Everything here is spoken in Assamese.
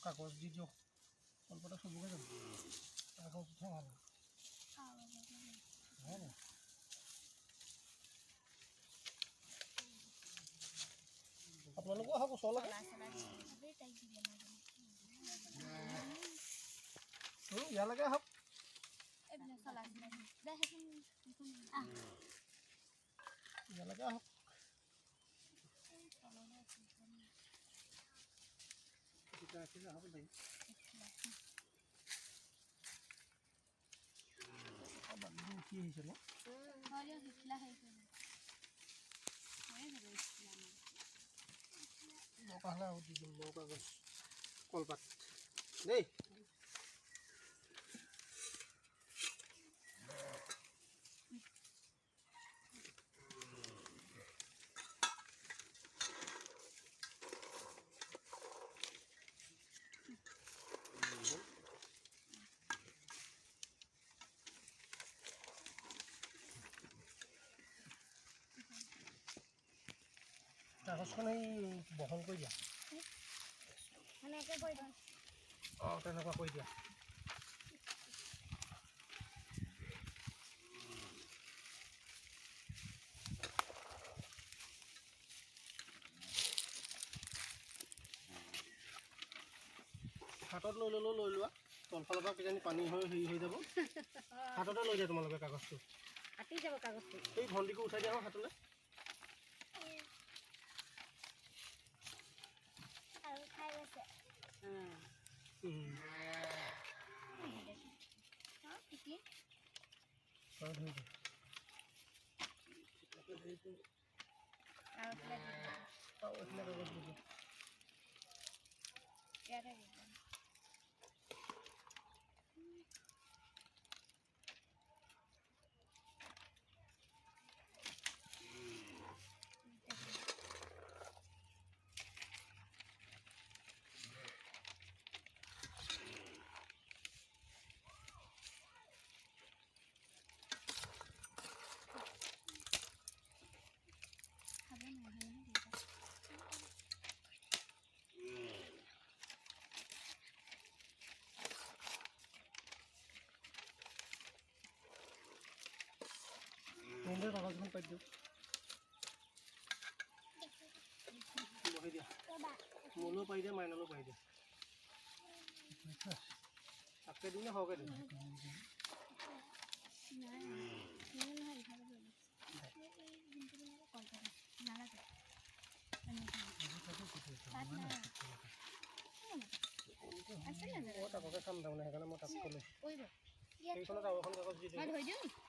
কাগজ দি দিয়ক কলপাতা চবকে যাব কাগজ ভাল আপোনালোকো আহক ওচৰলৈকে ইয়ালৈকে আহক ইয়ালৈকে আহক কি হৈছে ন কাগজ কলপাত দেই কাগজখন এই বহল কৰি দিয়া অঁ তেনেকুৱা কৰি দিয়া হাতত লৈ ল'লেও লৈ লোৱা তলফালৰ পৰা কিজানি পানী হৈ হেৰি হৈ যাব হাততে লৈ দিয়া তোমালোকে কাগজটো কাটি যাব কাগজটো এই ভণ্টিকো উঠাই দিয়া হাতলৈ কাগজখন পাই দিওঁ বহি দিয়া মোলৈও পাৰি দিয়া মাইনলৈও পাৰি দিয়া তাকে দিওঁ নে সৰহকৈ দিওঁ মই তাপকে খাম তাৰমানে সেইকাৰণে মই তাপ ক'লোঁ সেইখনত আৰু এখন কাগজ দি দিওঁ